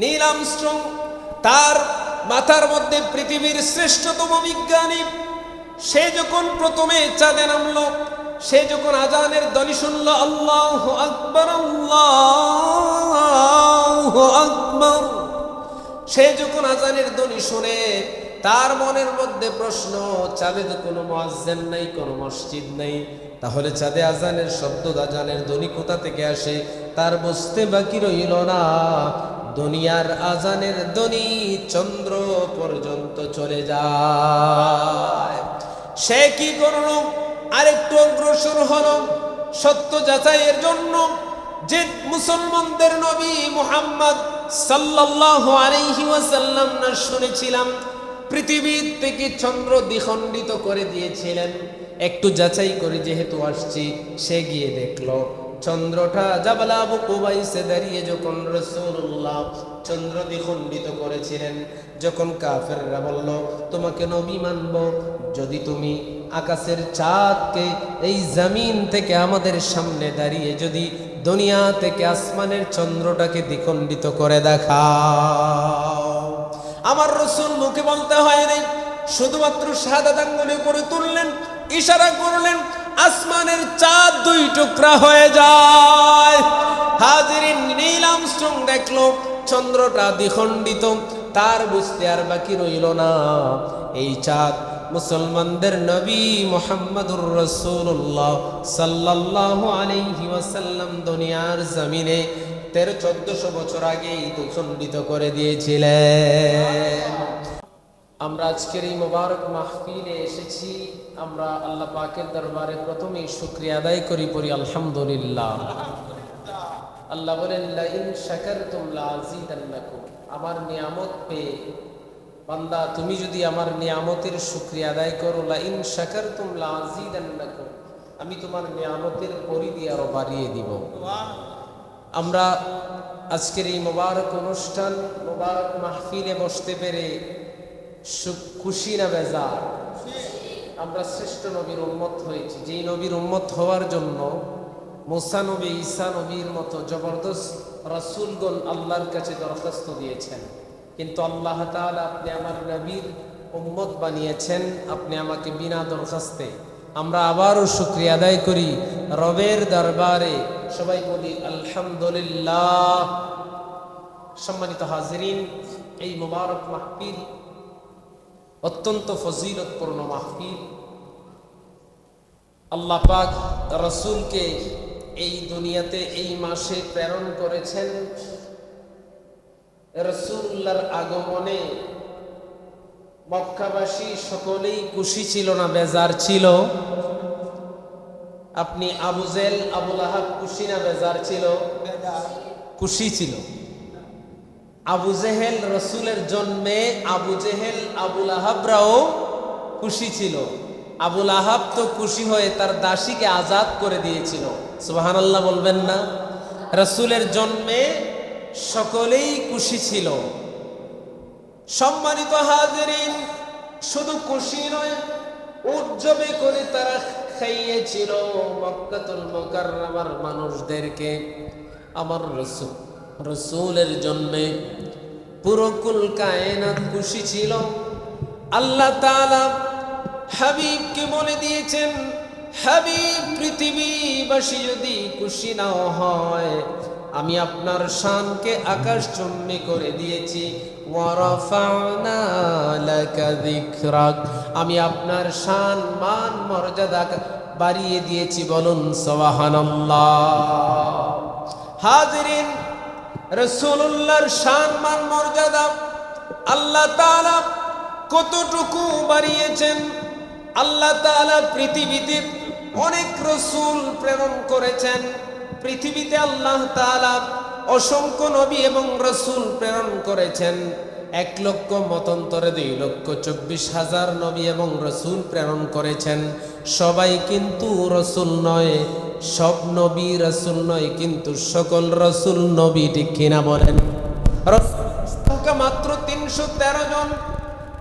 Neil Armstrong তার মাথার মধ্যে পৃথিবীর শ্রেষ্ঠতম বিজ্ঞানী, সে যখন প্রথমে চাঁদে নামলো, সে যখন আজানের ধ্বনি শুনলো, আল্লাহু আকবার আল্লাহু আকবার, সে যখন আজানের ধ্বনি শুনে তার মনের মধ্যে প্রশ্ন, চাঁদে তো কোনো মুয়াজ্জিন নাই, কোনো মসজিদ নাই, তাহলে চাঁদে আজানের শব্দ, আজানের ধ্বনি কোথা থেকে আসে? তার বুঝতে বাকি রইল না, দুনিয়ার আজানের ধ্বনি চন্দ্র পর্যন্ত চলে যায়। সে কি করল? আরেকটু অগ্রসর হলো সত্য যাচাইয়ের জন্য। যে মুসলমানদের নবী মুহাম্মদ সাল্লাল্লাহু আলাইহি ওয়াসাল্লাম না শুনেছিলাম পৃথিবী থেকে চন্দ্র দ্বিখণ্ডিত করে দিয়েছিলেন, একটু যাচাই করে যেহেতু আসছি, সে গিয়ে দেখলো চন্দ্রটা জাবাল আবু কুবাইসে দাঁড়িয়ে যখন রাসূলুল্লাহ চন্দ্র দ্বিখণ্ডিত করেছিলেন, যখন কাফেররা বলল তোমাকে নবী মানব যদি তুমি আকাশের চাঁদকে এই জমিন থেকে আমাদের সামনে দাঁড়িয়ে যদি দুনিয়া থেকে আসমানের চন্দ্রটাকে দ্বিখণ্ডিত করে দেখাও। আমার রাসূল মুখে বলতে হয় নাই, শুধুমাত্র শাহাদাত আঙ্গুলে করে তুললেন, ইশারা করলেন, আসমানের চাঁদ দুই টুকরা হয়ে যায়। হাজিরিন, নীল আর্মস্ট্রং দেখলো চন্দ্রটা দ্বিখণ্ডিত, তার বুঝতে আর বাকি রইল না, এই চাঁদ মুসলমানদের নবী মুহাম্মদুর রাসূলুল্লাহ সাল্লাল্লাহু আলাইহি ওয়াসাল্লাম দুনিয়ার জমিনে 1300-1400 বছর আগেই দ্বিখণ্ডিত করে দিয়েছিলেন। আমরা আজকের এই মোবারক মাহফিলে এসেছি, আমরা আল্লাহ পাকের দরবারে প্রথমেই শুকরিয়া আদায় করি, পড়ি আলহামদুলিল্লাহ। আল্লাহ বলেন লা ইন শাকারতুম লা আযীদান্নাকুম, আমার নিয়ামত পেয়ে বান্দা তুমি যদি আমার নিয়ামতের শুকরিয়া আদায় করো, লা ইন শাকারতুম লা আযীদান্নাকুম, আমি তোমার নিয়ামতের পরিধি আরো বাড়িয়ে দিব। আমরা আজকের এই মোবারক অনুষ্ঠান, মোবারক মাহফিলে বসতে পেরে খুশি না বেজার? আমরা শ্রেষ্ঠ নবীর উম্মত হয়েছি, যেই নবীর উম্মত হওয়ার জন্য মুসা নবী, ঈসা নবীর মতো জবরদস্ত রাসূলগণ আল্লাহর কাছে দরখাস্ত দিয়েছেন, কিন্তু আল্লাহ তাআলা আপনি আমার নবীর উম্মত বানিয়েছেন, আপনি আমাকে বিনা দরখাস্তে। আমরা আবারও শুকরিয়া আদায় করি রবের দরবারে, সবাই বলি আলহামদুলিল্লাহ। সম্মানিত হাজিরিন, এই মোবারক মাহফিল অত্যন্ত ফজিলতপূর্ণ মাহফিল। আল্লাহ পাক রাসূলকে এই দুনিয়াতে এই মাসে প্রেরণ করেছেন। রাসূলুল্লাহর আগমনে মক্কাবাসী সকলেই খুশি ছিল না বেজার ছিল? আপনি আবু জেহেল, আবু লাহাব খুশি না বেজার ছিল? খুশি ছিল। আবু জেহেল রাসূলের জন্মে, আবু জেহেল আবু লাহাবরাও খুশি ছিল। আবু লাহাব তো খুশি হয়ে তার দাসীকে আজাদ করে দিয়েছিল। সুবহানাল্লাহ বলবেন না? রাসূলের জন্মে সকলেই খুশি ছিল। সম্মানিত হাজিরিন, শুধু খুশি নয়, উৎসবে করে তারা খাইয়েছিল মক্কাতুল মুকাররমার মানুষদেরকে। আমার রাসূলের জন্মে পুরো কুল কায়নাত খুশি ছিল। আল্লাহ তাআলা হাবিবকে বলে দিয়েছেন, হাবিব, পৃথিবীবাসী যদি খুশি নাও হয়, আমি আপনার শানকে আকাশচুম্বী করে দিয়েছি। ওয়া রাফা'না লাকা যিকরাক, আমি আপনার শান, মান, মর্যাদা বাড়িয়ে দিয়েছি। বলুন সুবহানাল্লাহ। হাজিরিন, রাসূলুল্লাহর শান, মান, মর্যাদা আল্লাহ তাআলা কতটুকু বাড়িয়েছেন। আল্লাহ তাআলা পৃথিবীতে অনেক রাসূল প্রেরণ করেছেন। পৃথিবীতে আল্লাহ তাআলা অসংখ্য নবী এবং রাসূল প্রেরণ করেছেন। 1 লক্ষ মতান্তরে 2,24,000 নবী এবং রাসূল প্রেরণ করেছেন। সবাই কিন্তু রাসূল নয়, সব নবী রাসূল নয়, কিন্তু সকল রাসূল নবী। ঠিক কিনা বলেন? রাসূল মাত্র 313 জন,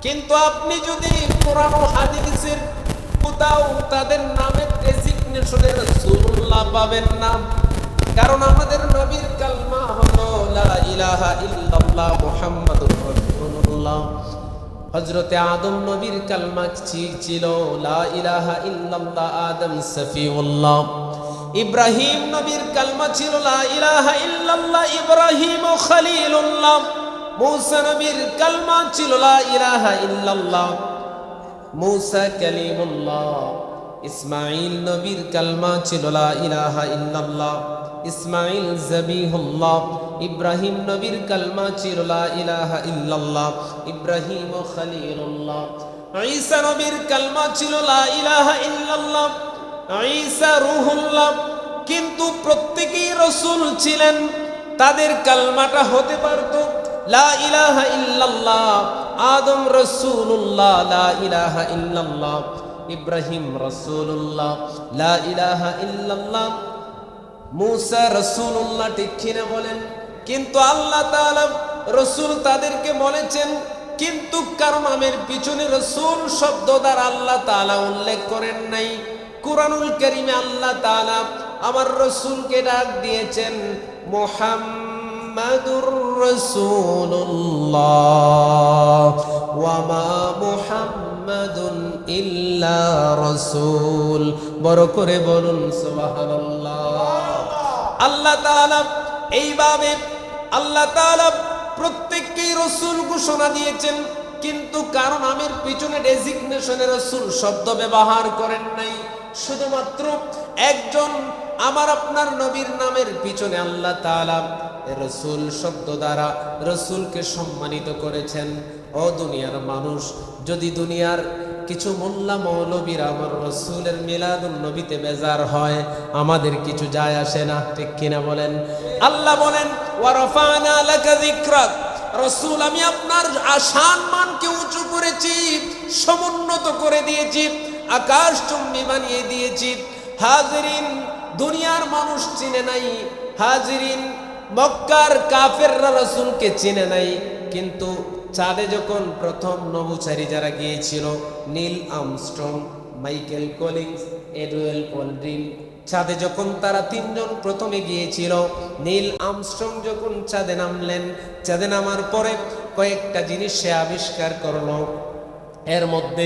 কিন্তু আপনি যদি কোরআন ও হাদিসের কোথাও তাদের নামের ডেজিগনেশনে রাসূলুল্লাহ পাবেন না, কারণ আমাদের নবীর কালমা হলো লা ইলাহা ইল্লাল্লাহ মুহাম্মাদুর রাসূলুল্লাহ। হযরতে আদম নবীর কালমা ছিল লা ইলাহা ইল্লাল্লাহ আদম সফিউল্লাহ। ইব্রাহিম নবীর কালমা ছিল লা ইলাহা ইল্লাল্লাহ ইব্রাহিম খলিলুল্লাহ। মূসা নবীর কালমা ছিল লা ইলাহা ইল্লাল্লাহ মূসা কালিমুল্লাহ। ইসমাঈল নবীর কালমা ছিল লা ইলাহা ইল্লাল্লাহ ইসমাঈল যাবিহুল্লাহ। ইব্রাহিম নবীর কালমা ছিল লা ইলাহা ইল্লাল্লাহ ইব্রাহিম খলিলুল্লাহ। ঈসা নবীর কালমা ছিল লা ইলাহা ইল্লাল্লাহ ঈসা রূহুল্লাহ। কিন্তু প্রত্যেকেই রাসূল ছিলেন, তাদের কালমাটা হতে পারত লা ইলাহা ইল্লাল্লাহ। আদম রাসূলুল্লাহ লা ইলাহা ইল্লাল্লাহ, ইব্রাহিম রাসূলুল্লাহ লা ইলাহা ইল্লাল্লাহ, মূসা রাসূলুল্লাহ। ঠিক কিনা বলেন? কিন্তু আল্লাহ তাআলা রাসূল তাদেরকে বলেছেন, কিন্তু কারো নামের পিছনে রাসূল শব্দ দ্বারা আল্লাহ তাআলা উল্লেখ করেন নাই। কুরআনুল কারীমে আল্লাহ তাআলা আমার রাসূলকে ডাক দিয়েছেন মুহাম্মাদুর রাসূলুল্লাহ ওয়া মা মুহাম্মাদুন ইল্লা রাসূল। বড় করে বলুন সুবহানাল্লাহ। আল্লাহ তাআলা এইভাবে আল্লাহ তাআলা প্রত্যেককেই রাসূল ঘোষণা দিয়েছেন, কিন্তু কারো নামের পিছনে ডেজিগনেশনে রাসূল শব্দ ব্যবহার করেন নাই। শুধুমাত্র একজন আমার আপনার নবীর নামের পিছনে আল্লাহ তাআলা রাসূল শব্দ দ্বারা রাসূলকে সম্মানিত করেছেন। ও দুনিয়ার মানুষ, যদি দুনিয়ার কিছু মোল্লা মৌলবীরা আমার রাসূলের মিলাদুন নবীতে বেজার হয়, আমাদের কিছু যায় আসে না। ঠিক কিনা বলেন? আল্লাহ বলেন ওয়া রাফা'না লাকা যিকরাক, রাসূল আমি আপনার সম্মানকে উঁচু করেছি, সমুন্নত করে দিয়েছি, আকাশচুম্বী বানিয়ে দিয়েছি। হাজিরিন, দুনিয়ার মানুষ চিনে নাই, হাজিরিন মক্কার কাফেররা রাসূলকে চিনে নাই। কিন্তু চাঁদে যখন প্রথম নভোচারী যারা গিয়েছিল, Neil Armstrong, Michael Collins, Edwin Aldrin, চাঁদে যখন তারা তিনজন প্রথমে গিয়েছিল, নীল আর্মস্ট্রং যখন চাঁদে নামলেন, চাঁদে নামার পরে কয়েকটা জিনিস সে আবিষ্কার করলো। এর মধ্যে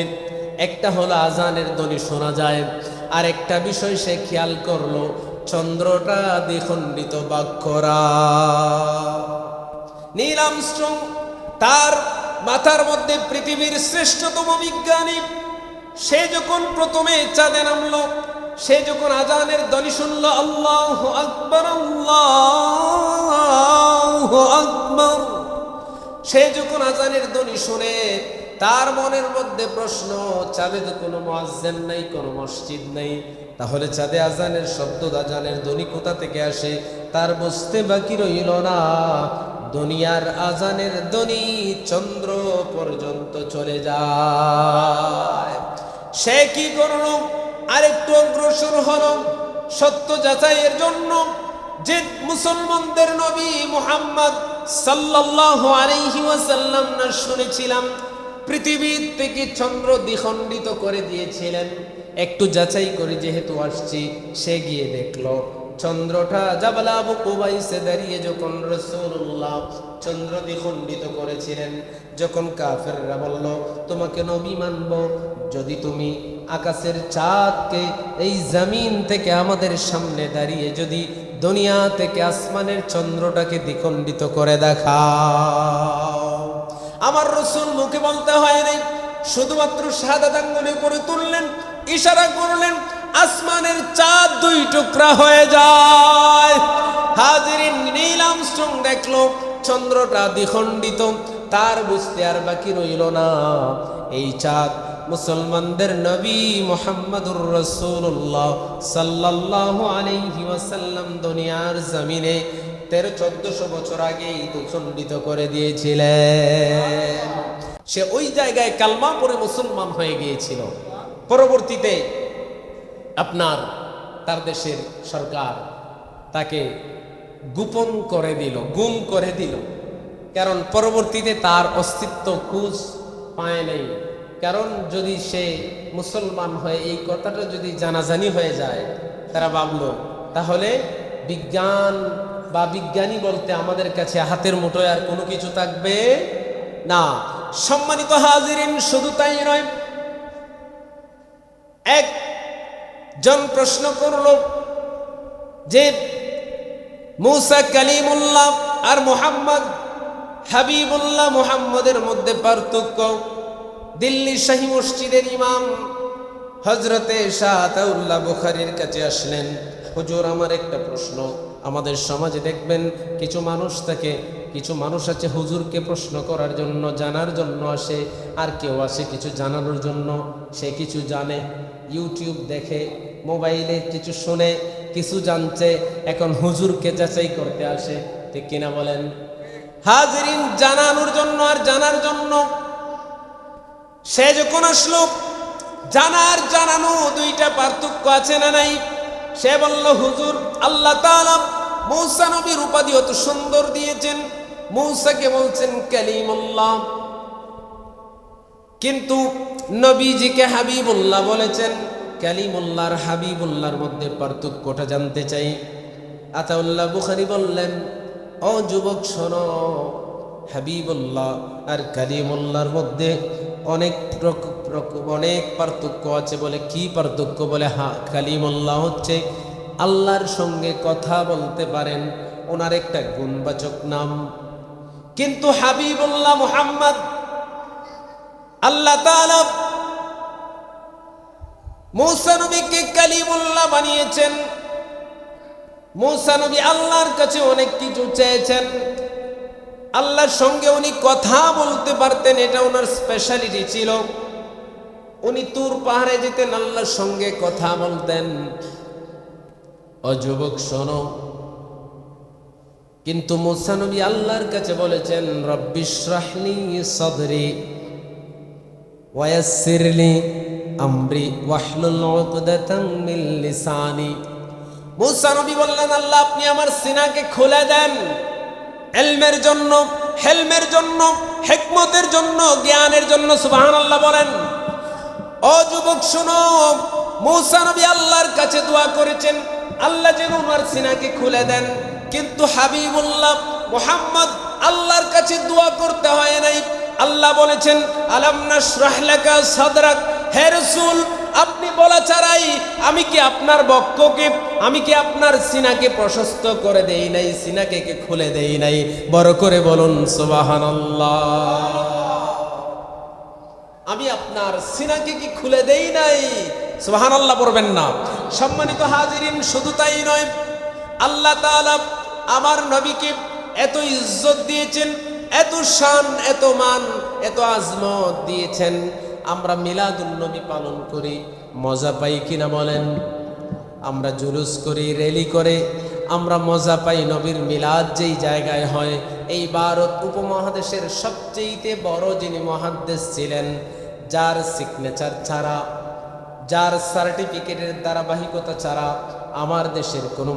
একটা হলো আজানের ধ্বনি শোনা যায়, আর একটা বিষয় সে খেয়াল করলো, চন্দ্রটা দ্বিখণ্ডিত ভাগ করা। নীল আর্মস্ট্রং তার মাথার মধ্যে পৃথিবীর শ্রেষ্ঠতম বিজ্ঞানী, সে যখন প্রথমে চাঁদে নামলো, সে যখন আজানের ধ্বনি শুনল, আল্লাহু আকবার আল্লাহু আকবার, সে যখন আজানের ধ্বনি শুনে তার মনের মধ্যে প্রশ্ন, চাঁদে তো কোনো মুয়াজ্জিন নাই, কোনো মসজিদ নাই, তাহলে চাঁদে আজানের শব্দ, আজানের ধ্বনি কোথা থেকে আসে? তার বুঝতে বাকি রইল না, দুনিয়ার আজানের ধ্বনি চন্দ্র পর্যন্ত চলে যায়। সে কি করল? আরেকটু অগ্রসর হলো সত্য যাচাইয়ের জন্য, যে মুসলমানদের নবী মুহাম্মদ সাল্লাল্লাহু আলাইহি ওয়াসাল্লাম না শুনেছিলাম পৃথিবীর থেকে চন্দ্র দ্বিখণ্ডিত করে দিয়েছিলেন, একটু যাচাই করে যেহেতু আসছি, সে গিয়ে দেখলো চন্দ্রটা জাবাল আবু কুবাইসে দাঁড়িয়ে যখন রাসূলুল্লাহ চন্দ্র দ্বিখণ্ডিত করেছিলেন, যখন কাফেররা বলল তোমাকে নবী মানব যদি তুমি আকাশের চাঁদকে এই জমিন থেকে আমাদের সামনে দাঁড়িয়ে যদি দুনিয়া থেকে আসমানের চন্দ্রটাকে দ্বিখণ্ডিত করে দেখাও। আমার রাসূল মুখে বলতে হয় নাই, শুধুমাত্র শাহাদাত আঙ্গুলে করে তুললেন, ইশারা করলেন, আসমানের চাঁদ দুই টুকরা হয়ে যায়। হাজিরিন, নীল আর্মস্ট্রং দেখলো চন্দ্রটা দ্বিখণ্ডিত, তার বুঝতে আর বাকি রইল না, এই চাঁদ মুসলমানদের নবী মুহাম্মদুর রাসূলুল্লাহ সাল্লাল্লাহু আলাইহি ওয়াসাল্লাম দুনিয়ার জমিনে 1300-1400 বছর আগেই দ্বিখণ্ডিত করে দিয়েছিলেন। সে ওই জায়গায় কালমা পড়ে মুসলমান হয়ে গিয়েছিল। পরবর্তীতে আপনার তার দেশের সরকার তাকে গোপন করে দিল, গুম করে দিল, কারণ পরবর্তীতে তার অস্তিত্ব খোঁজ পায় নাই। কারণ যদি সে মুসলমান হয়, এই কথাটা যদি জানাজানি হয়ে যায়, তারা ভাবল তাহলে বিজ্ঞান বা বিজ্ঞানী বলতে আমাদের কাছে হাতের মুঠোয় আর কোনো কিছু থাকবে না। সম্মানিত হাজিরিন, শুধু তাই নয়, একজন প্রশ্ন করল যে মূসা কালিমুল্লাহ আর মুহাম্মদ হাবিবুল্লাহ মুহাম্মদের মধ্যে পার্থক্য। দিল্লি শাহী মসজিদের ইমাম হযরতে শাহ আতাউল্লাহ বুখারীর কাছে আসলেন, হুজুর আমার একটা প্রশ্ন। আমাদের সমাজে দেখবেন কিছু মানুষ থাকে, কিছু মানুষ আছে হুজুরকে প্রশ্ন করার জন্য, জানার জন্য আসে, আর কেউ আসে কিছু জানানোর জন্য। সে কিছু জানে, ইউটিউব দেখে, মোবাইলে কিছু শুনে, কিছু জানছে, এখন হুজুরকে যাচাই করতে আসে। ঠিক কিনা বলেন? হাজিরিন, জানানোর জন্য আর জানার জন্য। সে যখন আসলো, জানার জানানো দুইটা পার্থক্য আছে না নাই? সে বলল, হুজুর আল্লাহ তাআলা মূসা নবীর উপাধি অত সুন্দর দিয়েছেন, মূসাকে বলছেন কালিমুল্লাহ, কিন্তু নবীজিকে হাবিবুল্লাহ বলেছেন। কালিমুল্লাহ আর হাবিবুল্লাহর মধ্যে পার্থক্যটা জানতে চাই। আতাউল্লাহ বুখারী বললেন, ও যুবক শোনো, হাবিবুল্লাহ আর কালিমুল্লাহর মধ্যে অনেক পার্থক্য আছে। বলে কি পার্থক্য? বলে কালিমুল্লাহ হচ্ছে আল্লাহর সঙ্গে কথা বলতে পারেন, ওনার একটা গুণবাচক নাম। কিন্তু হাবিবুল্লাহ মুহাম্মদ, আল্লাহ তাআলা মূসা নবীকে কালিমুল্লাহ বানিয়েছেন। মূসা নবী আল্লাহর কাছে অনেক কিছু চেয়েছেন, আল্লাহর সঙ্গে উনি কথা বলতে পারতেন, এটা ওনার স্পেশালিটি ছিল। উনি তুর পাহাড়ে যেতেন, আল্লাহর সঙ্গে কথা বলতেন। ও যুবক শোনো, কিন্তু মূসা নবী আল্লাহর কাছে বলেছেন, রব্বিশরাহলি সাদরি ওয়ায়াসসিরলি আমরি ওয়াহলুল উকদাতাম মিন লিসানি। মূসা নবী বললেন, আল্লাহ আপনি আমার সিনাকে খুলে দেন, ইলমের জন্য, হেলমের জন্য, হিকমতের জন্য, জ্ঞানের জন্য। সুবহানাল্লাহ বলেন। ও যুবক শুনো, মূসা নবী আল্লাহর কাছে দোয়া করেছেন, আল্লাহ যেন ওনার সিনাকে খুলে দেন। কিন্তু হাবিবুল্লাহ মুহাম্মদ আল্লাহর কাছে দোয়া করতে হয় নাই। আল্লাহ বলেছেন, আলাম নাশরাহ লাকা সাদরাক। হে রাসূল, আপনি বলা ছাড়াই আমি কি আপনার বক্ষকে, আমি কি আপনার সিনাকে প্রশস্ত করে দেই নাই, সিনাকে খুলে দেই নাই? বড় করে বলুন সুবহানাল্লাহ। আমি আপনার সিনাকে কি খুলে দেই নাই? সুবহানাল্লাহ পড়বেন না? সম্মানিত হাজিরিন, শুধু তাই নয়, আল্লাহ তাআলা আমার নবীকে এত ইজ্জত দিয়েছেন, এত শান, এত মান, এত আজমত দিয়েছেন। আমরা মিলাদুন নবী পালন করি, মজা পাই কিনা বলেন? আমরা জুলুস করি, র্যালি করে, আমরা মজা পাই। নবীর মিলাদ যেই জায়গায় হয়, এই ভারত উপমহাদেশের সবচেয়ে বড় যিনি মুহাদ্দিস ছিলেন, যার সিগনেচার ছাড়া, যার সার্টিফিকেটের ধারাবাহিকতা ছাড়া আমার দেশের কোনো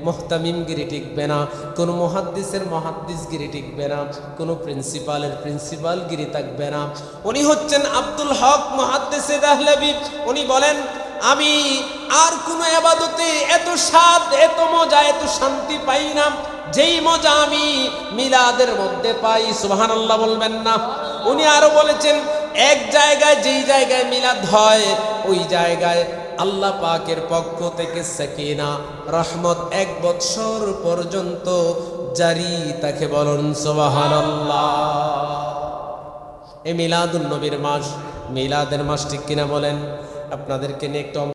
মুহতামিমগিরি টিকবে না, কোনো মুহাদ্দিসের মুহাদ্দিসগিরি টিকবে না, কোনো প্রিন্সিপালের প্রিন্সিপালগিরি থাকবে না। উনি হচ্ছেন আব্দুল হক মুহাদ্দিস দেহলভী। উনি বলেন, আমি আর কোনো ইবাদতে এত স্বাদ, এত মজা, এত শান্তি পাই না যেই মজা আমি মিলাদের মধ্যে পাই। সুবহানাল্লাহ বলবেন না? উনি আরো বলেছেন, এক জায়গায়, যেই জায়গায় মিলাদ হয়, ওই জায়গায় আল্লাহ পাকের পক্ষ থেকে সাকিনা, রহমত 1 বৎসর পর্যন্ত জারি। তাকে বলুন সুবহানাল্লাহ। এই মিলাদুন নবীর মাস, মিলাদের মাস, ঠিক কিনা বলেন? আপনাদেরকে নিয়ে একটু